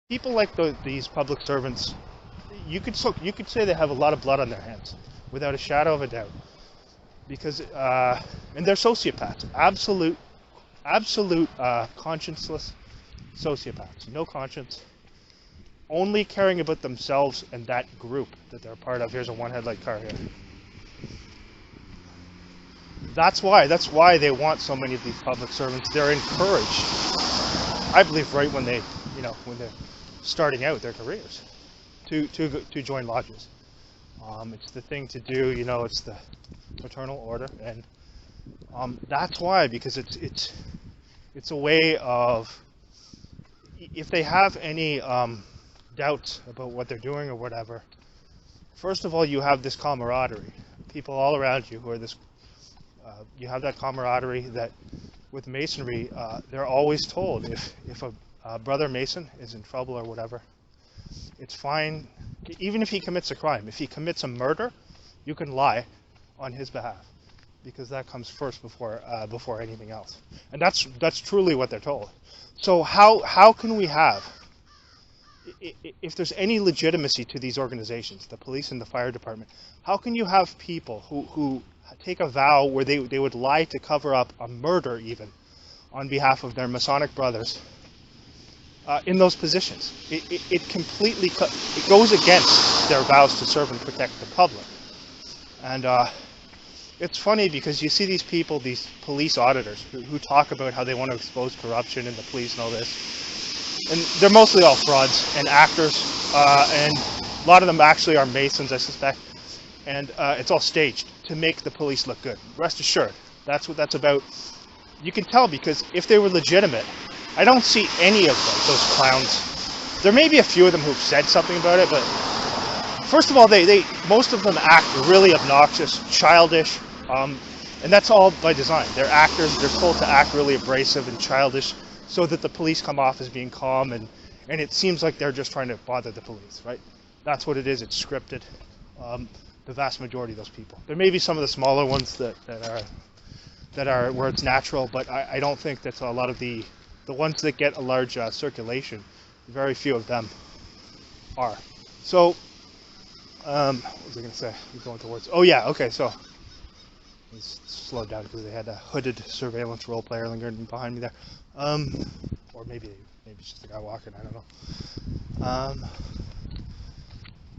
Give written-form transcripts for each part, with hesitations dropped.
people like these public servants, you could say they have a lot of blood on their hands, without a shadow of a doubt, because and they're sociopaths, absolute conscienceless sociopaths, no conscience, only caring about themselves and that group that they're a part of. Here's a one headlight car here. That's why they want so many of these public servants. They're encouraged, I believe, right when they're starting out their careers, to join lodges. It's the thing to do, it's the fraternal order, and that's why, because it's a way of, if they have any doubts about what they're doing or whatever, first of all, you have this camaraderie, people all around you who are this, you have that camaraderie that with Masonry, they're always told if a brother Mason is in trouble or whatever, it's fine, even if he commits a crime. If he commits a murder, you can lie on his behalf, because that comes first before anything else. And that's truly what they're told. So how can we have, if there's any legitimacy to these organizations, the police and the fire department, how can you have people who take a vow where they would lie to cover up a murder even on behalf of their Masonic brothers in those positions? It completely it goes against their vows to serve and protect the public. And it's funny because you see these people, these police auditors, who talk about how they want to expose corruption in the police and all this. And they're mostly all frauds and actors, and a lot of them actually are Masons, I suspect. And it's all staged to make the police look good. Rest assured, that's what that's about. You can tell, because if they were legitimate, I don't see any of those clowns. There may be a few of them who've said something about it, but first of all, most of them act really obnoxious, childish, and that's all by design. They're actors. They're told to act really abrasive and childish so that the police come off as being calm, and it seems like they're just trying to bother the police, right? That's what it is. It's scripted. The vast majority of those people. There may be some of the smaller ones that are where it's natural, but I don't think that's a lot of the ones that get a large circulation. Very few of them are. So, what was I going to say? I'm going towards. Oh yeah, okay. So let's slow down because they had a hooded surveillance role player lingering behind me there, or maybe it's just a guy walking. I don't know.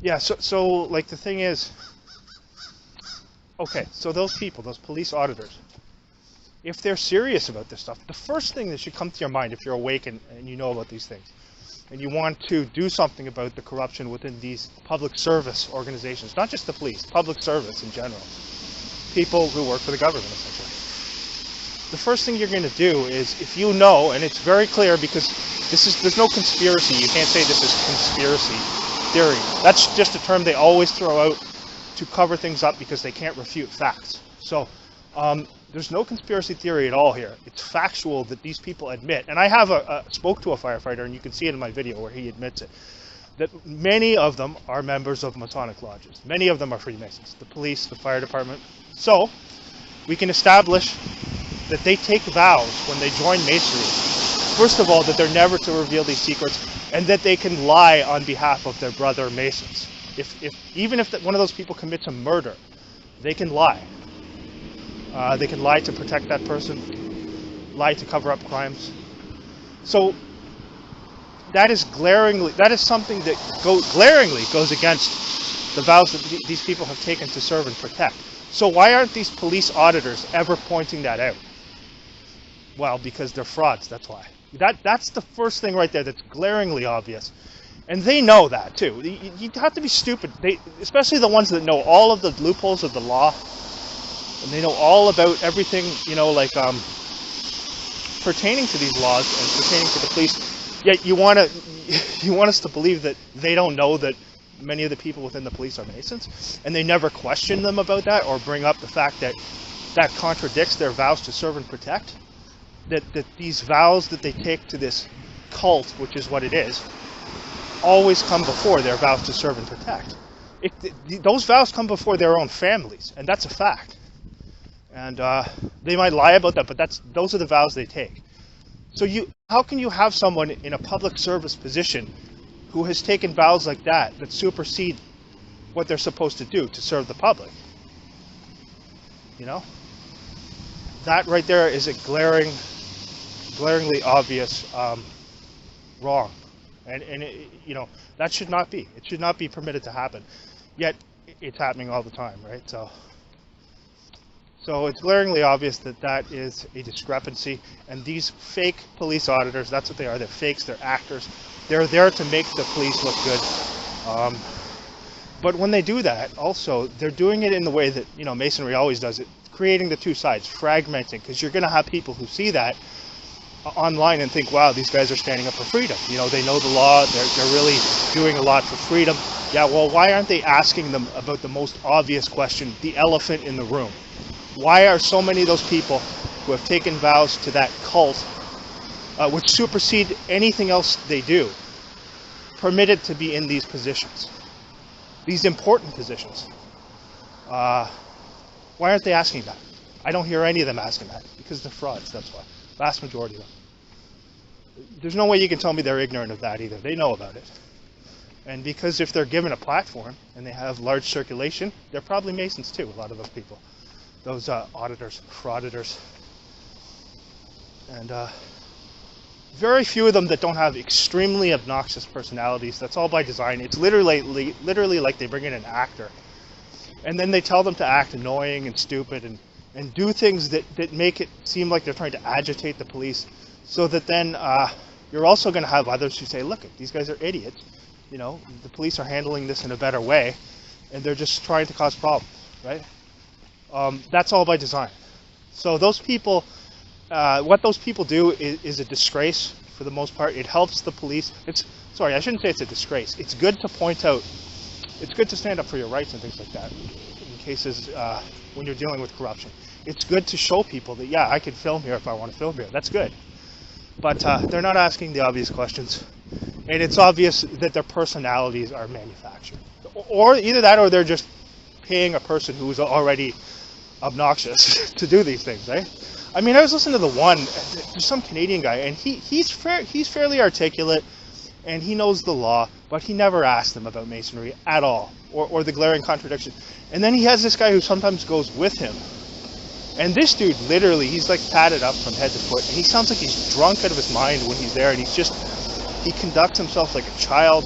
Yeah. So like the thing is. Okay, so those people, those police auditors, if they're serious about this stuff, the first thing that should come to your mind if you're awake and you know about these things, and you want to do something about the corruption within these public service organizations, not just the police, public service in general, people who work for the government essentially. The first thing you're going to do is, if you know, and it's very clear because there's no conspiracy, you can't say this is conspiracy theory. That's just a term they always throw out to cover things up because they can't refute facts. So there's no conspiracy theory at all here. It's factual that these people admit, and I have spoke to a firefighter, and you can see it in my video where he admits it, that many of them are members of Masonic lodges. Many of them are Freemasons, the police, the fire department. So we can establish that they take vows when they join Masonry. First of all, that they're never to reveal these secrets, and that they can lie on behalf of their brother Masons. Even if one of those people commits a murder, they can lie. They can lie to protect that person, lie to cover up crimes. So that is something that glaringly goes against the vows that these people have taken to serve and protect. So why aren't these police auditors ever pointing that out? Well, because they're frauds, that's why. That's the first thing right there that's glaringly obvious. And they know that too. You have to be stupid. Especially the ones that know all of the loopholes of the law, and they know all about everything, like pertaining to these laws and pertaining to the police. Yet you want us to believe that they don't know that many of the people within the police are Masons, and they never question them about that or bring up the fact that that contradicts their vows to serve and protect. That these vows that they take to this cult, which is what it is, always come before their vows to serve and protect. Those vows come before their own families, and that's a fact. And they might lie about that, but those are the vows they take. So how can you have someone in a public service position who has taken vows like that supersede what they're supposed to do to serve the public. You know? That right there is a glaringly obvious wrong. And it, you know, that should not be. It should not be permitted to happen. Yet, it's happening all the time, right? So it's glaringly obvious that that is a discrepancy. And these fake police auditors, that's what they are. They're fakes, they're actors. They're there to make the police look good. But when they do that, also, they're doing it in the way that, you know, Masonry always does it, creating the two sides, fragmenting, because you're going to have people who see that online and think, wow, these guys are standing up for freedom. You know, they know the law, they're really doing a lot for freedom. Yeah, well, why aren't they asking them about the most obvious question, the elephant in the room? Why are so many of those people who have taken vows to that cult, which supersede anything else they do, permitted to be in these positions? These important positions. Why aren't they asking that? I don't hear any of them asking that, because they're frauds, that's why. Vast majority of them. There's no way you can tell me they're ignorant of that either. They know about it. And because if they're given a platform and they have large circulation, they're probably Masons too, a lot of those people. Those auditors, frauditors. And very few of them that don't have extremely obnoxious personalities. That's all by design. It's literally like they bring in an actor. And then they tell them to act annoying and stupid and do things that make it seem like they're trying to agitate the police, so that then you're also going to have others who say, look, these guys are idiots. You know, the police are handling this in a better way, and they're just trying to cause problems, right? That's all by design. So those people, what those people do is a disgrace for the most part. It helps the police. Sorry, I shouldn't say it's a disgrace. It's good to point out, it's good to stand up for your rights and things like that in cases when you're dealing with corruption. It's good to show people that, yeah, I can film here if I want to film here. That's good. But they're not asking the obvious questions. And it's obvious that their personalities are manufactured. Or either that, or they're just paying a person who's already obnoxious to do these things, right? I mean, I was listening to the one, there's some Canadian guy, and he's fairly articulate, and he knows the law, but he never asked them about Masonry at all, or the glaring contradiction. And then he has this guy who sometimes goes with him. And this dude, literally, he's like tatted up from head to foot, and he sounds like he's drunk out of his mind when he's there, and he conducts himself like a child.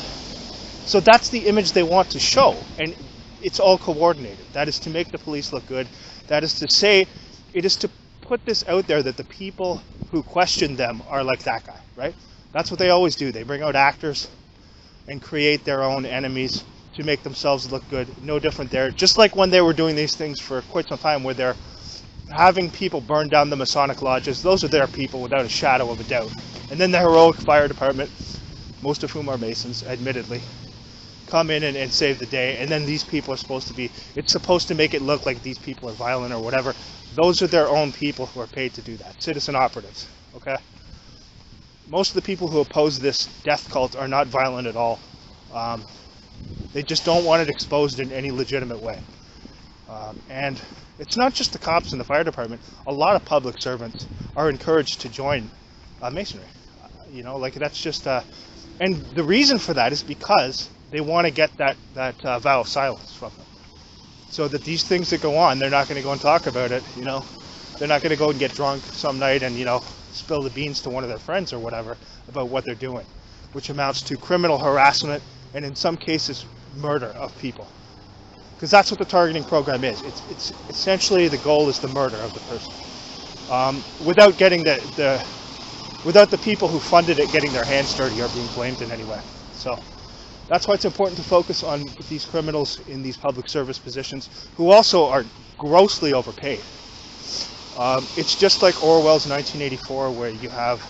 So that's the image they want to show, and it's all coordinated. That is to make the police look good. That is to say, it is to put this out there that the people who question them are like that guy, right? That's what they always do. They bring out actors and create their own enemies to make themselves look good. No different there. Just like when they were doing these things for quite some time, where they're having people burn down the Masonic lodges. Those are their people without a shadow of a doubt. And then the heroic fire department, most of whom are Masons, admittedly, come in and save the day. And then these people are supposed to be, it's supposed to make it look like these people are violent or whatever. Those are their own people who are paid to do that. Citizen operatives, okay? Most of the people who oppose this death cult are not violent at all. They just don't want it exposed in any legitimate way. And it's not just the cops and the fire department. A lot of public servants are encouraged to join Masonry. You know, like that's just, and the reason for that is because they want to get that vow of silence from them. So that these things that go on, they're not going to go and talk about it, you know. They're not going to go and get drunk some night and, you know, spill the beans to one of their friends or whatever about what they're doing, which amounts to criminal harassment and in some cases murder of people. Because that's what the targeting program is. It's essentially the goal is the murder of the person, without getting without the people who funded it getting their hands dirty or being blamed in any way. So that's why it's important to focus on these criminals in these public service positions who also are grossly overpaid. It's just like Orwell's 1984, where you have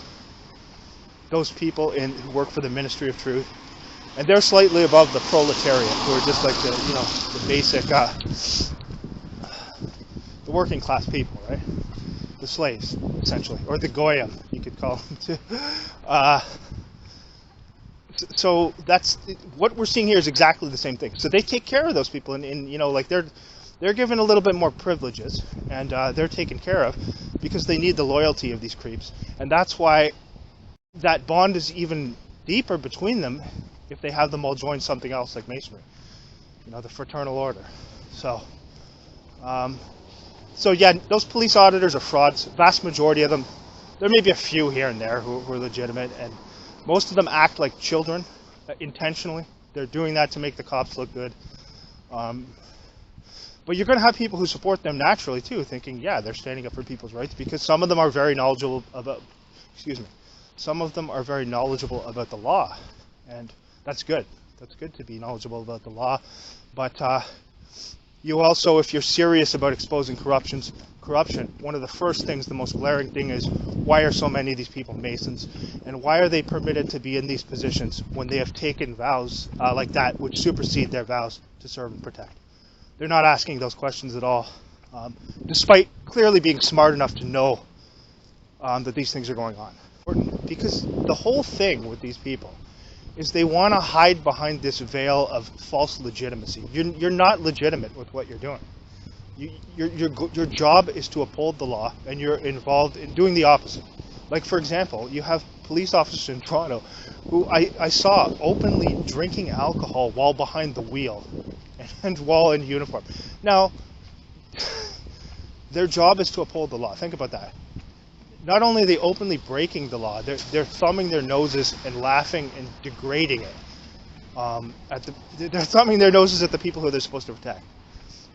those people who work for the Ministry of Truth, and they're slightly above the proletariat, who are just like the, you know, the basic, the working class people, right? The slaves, essentially, or the Goyim, you could call them too. So that's what we're seeing here is exactly the same thing. So they take care of those people, and you know, like they're given a little bit more privileges, and they're taken care of because they need the loyalty of these creeps, and that's why that bond is even deeper between them if they have them all join something else like Masonry, the fraternal order. So, so yeah, those police auditors are frauds. Vast majority of them. There may be a few here and there who are legitimate, and most of them act like children intentionally. They're doing that to make the cops look good. But you're going to have people who support them naturally too, thinking, yeah, they're standing up for people's rights, because some of them are very knowledgeable about, some of them are very knowledgeable about the law, and that's good. That's good to be knowledgeable about the law. But you also, if you're serious about exposing corruption, one of the first things, the most glaring thing is, why are so many of these people Masons, and why are they permitted to be in these positions when they have taken vows like that, which supersede their vows to serve and protect? They're not asking those questions at all, despite clearly being smart enough to know that these things are going on. Because the whole thing with these people is they want to hide behind this veil of false legitimacy. You're not legitimate with what you're doing. Your job is to uphold the law, and you're involved in doing the opposite. Like, for example, you have police officers in Toronto who I saw openly drinking alcohol while behind the wheel and while in uniform. Now, their job is to uphold the law. Think about that. Not only are they openly breaking the law, they're thumbing their noses and laughing and degrading it. They're thumbing their noses at the people who they're supposed to protect.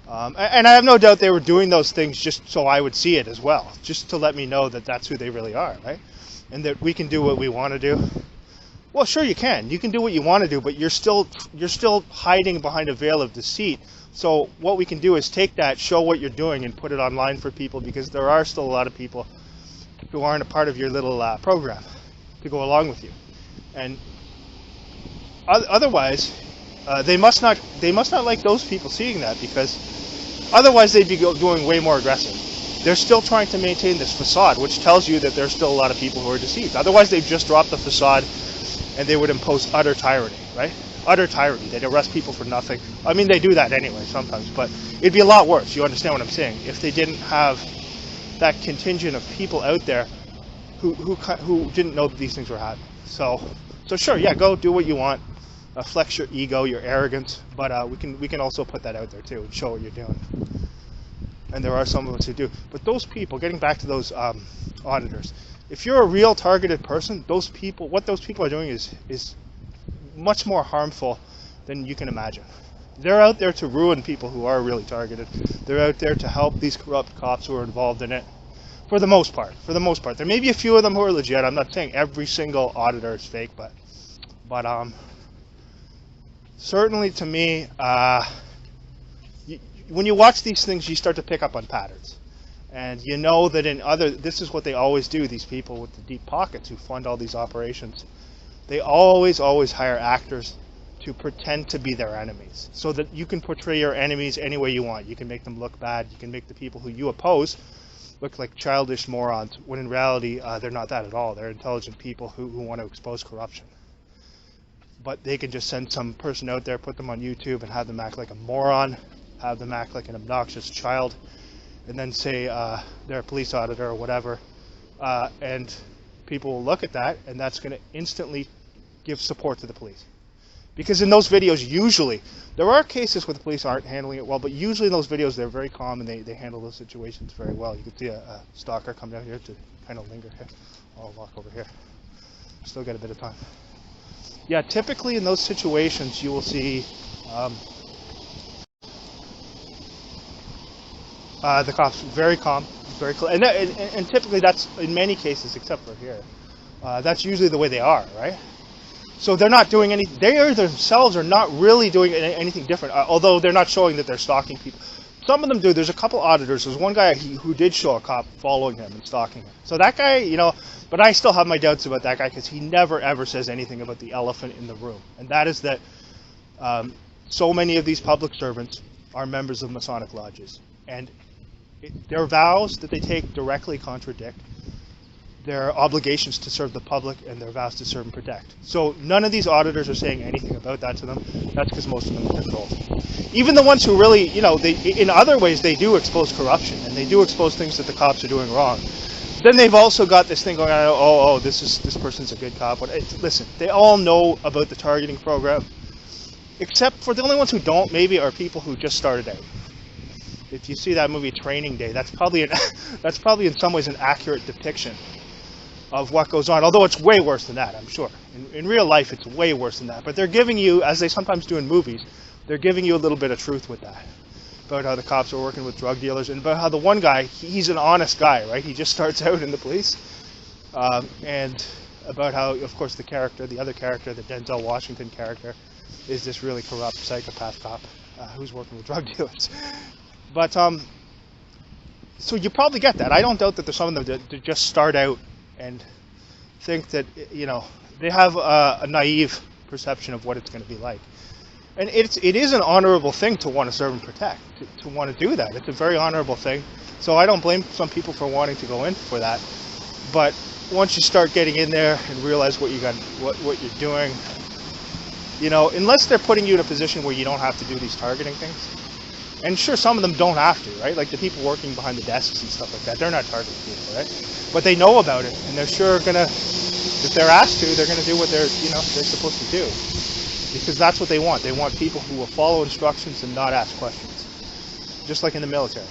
And I have no doubt they were doing those things just so I would see it as well, just to let me know that that's who they really are, right? And that we can do what we want to do. Well, sure you can. You can do what you want to do, but you're still hiding behind a veil of deceit. So what we can do is take that, show what you're doing, and put it online for people, because there are still a lot of people who aren't a part of your little program to go along with you. And otherwise, they must not like those people seeing that, because otherwise they'd be doing way more aggressive. They're still trying to maintain this facade, which tells you that there's still a lot of people who are deceived. Otherwise, they've just dropped the facade and they would impose utter tyranny, right? Utter tyranny. They'd arrest people for nothing. I mean, they do that anyway sometimes, but it'd be a lot worse. You understand what I'm saying? If they didn't have that contingent of people out there who didn't know that these things were happening. So sure, yeah, go do what you want. Flex your ego, your arrogance, but we can also put that out there too and show what you're doing. And there are some of us who do. But those people, getting back to those auditors, if you're a real targeted person, what those people are doing is much more harmful than you can imagine. They're out there to ruin people who are really targeted. They're out there to help these corrupt cops who are involved in it. For the most part. There may be a few of them who are legit. I'm not saying every single auditor is fake, but certainly to me, when you watch these things, you start to pick up on patterns. And you know that this is what they always do, these people with the deep pockets who fund all these operations. They always hire actors to pretend to be their enemies, so that you can portray your enemies any way you want. You can make them look bad. You can make the people who you oppose look like childish morons, when in reality, they're not that at all. They're intelligent people who want to expose corruption. But they can just send some person out there, put them on YouTube, and have them act like a moron, have them act like an obnoxious child, and then say they're a police auditor or whatever, and people will look at that, and that's going to instantly give support to the police. Because in those videos, usually, there are cases where the police aren't handling it well, but usually in those videos, they're very calm and they handle those situations very well. You can see a stalker come down here to kind of linger here. I'll walk over here. Still got a bit of time. Yeah, typically in those situations, you will see the cops very calm, very close, and typically that's in many cases, except for here, that's usually the way they are, right? So they're not doing any. They themselves are not really doing anything different, although they're not showing that they're stalking people. Some of them do. There's a couple auditors. There's one guy who did show a cop following him and stalking him. So that guy, but I still have my doubts about that guy, because he never ever says anything about the elephant in the room, and that is that so many of these public servants are members of Masonic lodges, and their vows that they take directly contradict their obligations to serve the public and their vows to serve and protect. So none of these auditors are saying anything about that to them. That's because most of them are controlled. Even the ones who really, in other ways they do expose corruption and they do expose things that the cops are doing wrong. then they've also got this thing going on. Oh, this person's a good cop. But listen, they all know about the targeting program, except for the only ones who don't maybe are people who just started out. If you see that movie Training Day, that's probably in some ways an accurate depiction of what goes on. Although it's way worse than that, I'm sure. In real life, it's way worse than that. But they're giving you, as they sometimes do in movies, they're giving you a little bit of truth with that. About how the cops are working with drug dealers, and about how the one guy, he's an honest guy, right? He just starts out in the police. And about how, of course, the other character, the Denzel Washington character, is this really corrupt psychopath cop who's working with drug dealers. But, so you probably get that. I don't doubt that there's some of them that just start out and think that, you know, they have a naive perception of what it's going to be like. And it is an honorable thing to want to serve and protect, to want to do that. It's a very honorable thing. So I don't blame some people for wanting to go in for that. But once you start getting in there and realize what you're doing, you know, unless they're putting you in a position where you don't have to do these targeting things. And sure, some of them don't have to, right? Like the people working behind the desks and stuff like that, they're not targeting people, right? But they know about it, and they're sure gonna, if they're asked to, they're gonna do what they're supposed to do. Because that's what they want. They want people who will follow instructions and not ask questions. Just like in the military.